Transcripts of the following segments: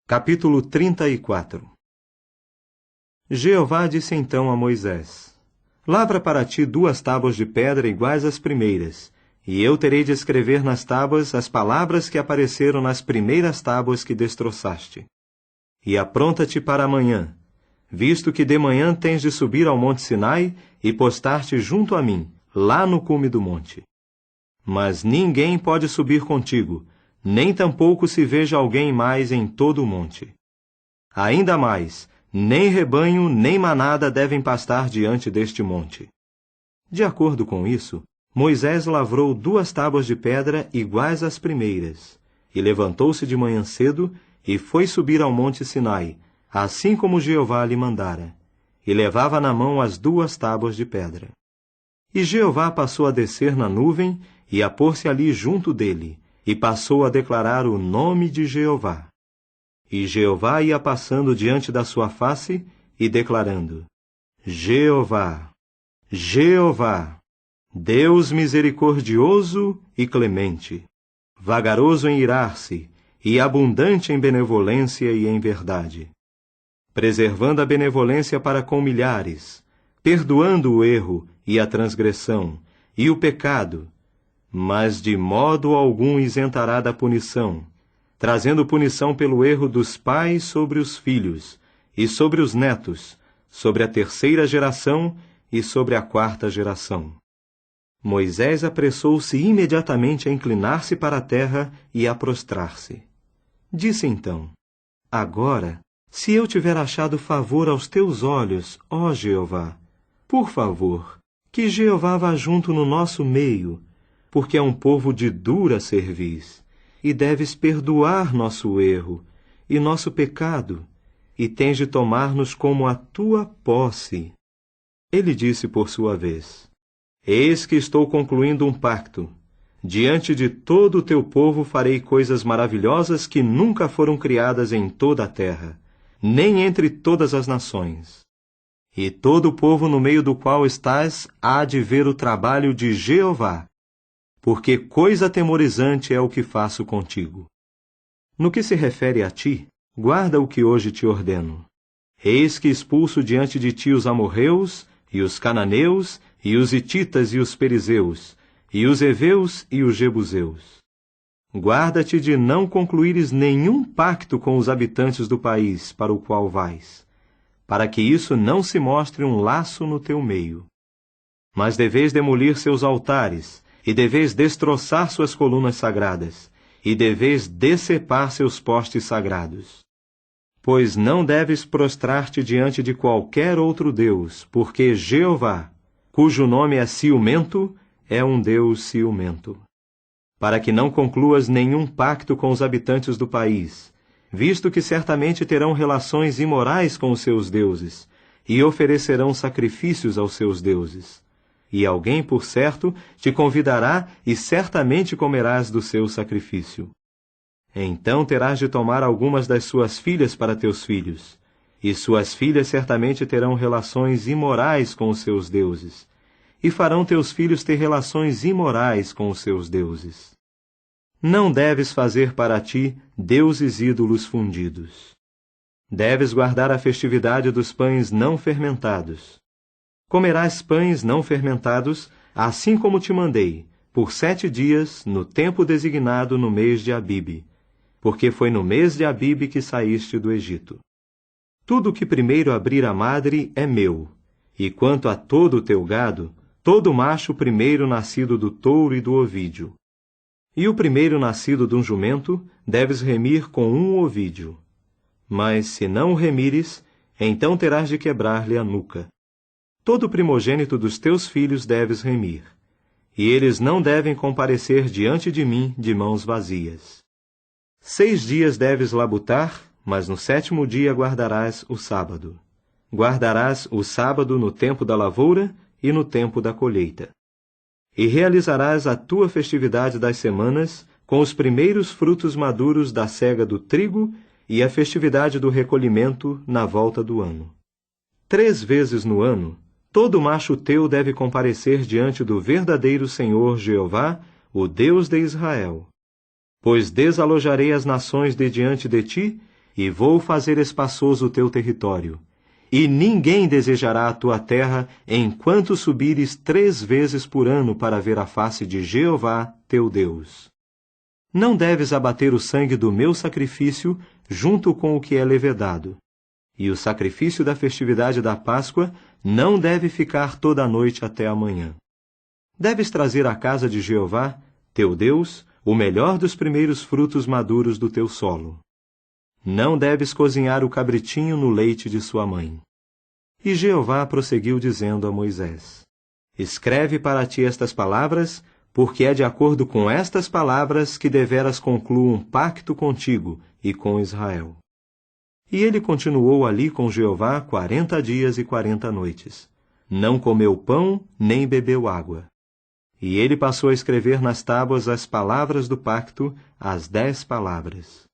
Capítulo 34. Jeová disse então a Moisés: Lavra para ti 2 tábuas de pedra iguais às primeiras, e eu terei de escrever nas tábuas as palavras que apareceram nas primeiras tábuas que destroçaste. E apronta-te para amanhã, visto que de manhã tens de subir ao monte Sinai e postar-te junto a mim, lá no cume do monte. Mas ninguém pode subir contigo, nem tampouco se veja alguém mais em todo o monte. Ainda mais, nem rebanho nem manada devem pastar diante deste monte. De acordo com isso, Moisés lavrou 2 tábuas de pedra iguais às primeiras, e levantou-se de manhã cedo e foi subir ao monte Sinai, assim como Jeová lhe mandara, e levava na mão as 2 tábuas de pedra. E Jeová passou a descer na nuvem e a pôr-se ali junto dele, e passou a declarar o nome de Jeová. E Jeová ia passando diante da sua face e declarando: Jeová, Jeová, Deus misericordioso e clemente, vagaroso em irar-se e abundante em benevolência e em verdade, preservando a benevolência para com milhares, perdoando o erro e a transgressão e o pecado, mas de modo algum isentará da punição, trazendo punição pelo erro dos pais sobre os filhos, e sobre os netos, sobre a 3ª geração e sobre a 4ª geração. Moisés apressou-se imediatamente a inclinar-se para a terra e a prostrar-se. Disse então: Agora, se eu tiver achado favor aos teus olhos, ó Jeová, por favor, que Jeová vá junto no nosso meio, porque é um povo de dura cerviz, e deves perdoar nosso erro e nosso pecado, e tens de tomar-nos como a tua posse. Ele disse por sua vez: Eis que estou concluindo um pacto. Diante de todo o teu povo farei coisas maravilhosas que nunca foram criadas em toda a terra, nem entre todas as nações. E todo o povo no meio do qual estás há de ver o trabalho de Jeová, porque coisa atemorizante é o que faço contigo. No que se refere a ti, guarda o que hoje te ordeno. Eis que expulso diante de ti os amorreus, e os cananeus, e os hititas e os perizeus, e os heveus e os jebuseus. Guarda-te de não concluíres nenhum pacto com os habitantes do país para o qual vais, para que isso não se mostre um laço no teu meio. Mas deveis demolir seus altares, e deveis destroçar suas colunas sagradas, e deveis decepar seus postes sagrados. Pois não deves prostrar-te diante de qualquer outro Deus, porque Jeová, cujo nome é ciumento, é um Deus ciumento. Para que não concluas nenhum pacto com os habitantes do país, visto que certamente terão relações imorais com os seus deuses, e oferecerão sacrifícios aos seus deuses. E alguém, por certo, te convidará e certamente comerás do seu sacrifício. Então terás de tomar algumas das suas filhas para teus filhos, e suas filhas certamente terão relações imorais com os seus deuses, e farão teus filhos ter relações imorais com os seus deuses. Não deves fazer para ti deuses ídolos fundidos. Deves guardar a festividade dos pães não fermentados. Comerás pães não fermentados, assim como te mandei, por 7 dias, no tempo designado no mês de Abibe, porque foi no mês de Abibe que saíste do Egito. Tudo que primeiro abrir a madre é meu, e quanto a todo o teu gado, todo macho primeiro nascido do touro e do ovídio. E o primeiro nascido de um jumento deves remir com 1 ovídio. Mas se não o remires, então terás de quebrar-lhe a nuca. Todo primogênito dos teus filhos deves remir, e eles não devem comparecer diante de mim de mãos vazias. 6 dias deves labutar, mas no 7º dia guardarás o sábado. Guardarás o sábado no tempo da lavoura e no tempo da colheita. E realizarás a tua festividade das semanas com os primeiros frutos maduros da cega do trigo e a festividade do recolhimento na volta do ano. 3 vezes no ano, todo macho teu deve comparecer diante do verdadeiro Senhor Jeová, o Deus de Israel. Pois desalojarei as nações de diante de ti, e vou fazer espaçoso o teu território. E ninguém desejará a tua terra enquanto subires 3 vezes por ano para ver a face de Jeová, teu Deus. Não deves abater o sangue do meu sacrifício junto com o que é levedado. E o sacrifício da festividade da Páscoa não deve ficar toda a noite até amanhã. Deves trazer à casa de Jeová, teu Deus, o melhor dos primeiros frutos maduros do teu solo. Não deves cozinhar o cabritinho no leite de sua mãe. E Jeová prosseguiu dizendo a Moisés: Escreve para ti estas palavras, porque é de acordo com estas palavras que deveras concluo um pacto contigo e com Israel. E ele continuou ali com Jeová 40 dias e 40 noites. Não comeu pão, nem bebeu água. E ele passou a escrever nas tábuas as palavras do pacto, as 10 palavras.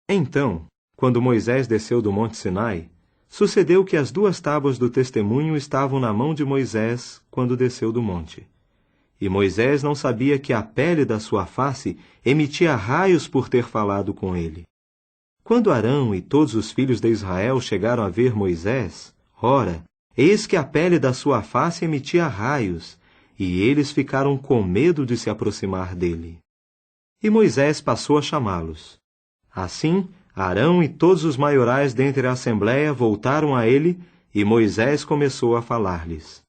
Então, quando Moisés desceu do monte Sinai, sucedeu que as 2 tábuas do testemunho estavam na mão de Moisés quando desceu do monte. E Moisés não sabia que a pele da sua face emitia raios por ter falado com ele. Quando Arão e todos os filhos de Israel chegaram a ver Moisés, ora, eis que a pele da sua face emitia raios, e eles ficaram com medo de se aproximar dele. E Moisés passou a chamá-los. Assim, Arão e todos os maiorais dentre a assembleia voltaram a ele, e Moisés começou a falar-lhes.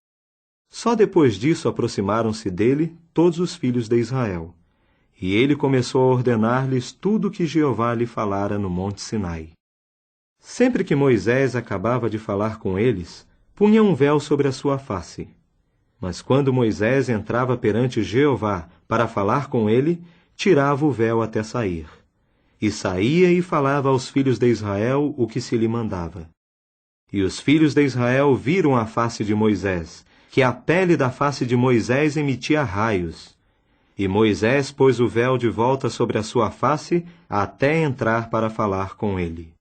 Só depois disso aproximaram-se dele todos os filhos de Israel. E ele começou a ordenar-lhes tudo o que Jeová lhe falara no monte Sinai. Sempre que Moisés acabava de falar com eles, punha um véu sobre a sua face. Mas quando Moisés entrava perante Jeová para falar com ele, tirava o véu até sair. E saía e falava aos filhos de Israel o que se lhe mandava. E os filhos de Israel viram a face de Moisés, que a pele da face de Moisés emitia raios. E Moisés pôs o véu de volta sobre a sua face, até entrar para falar com ele.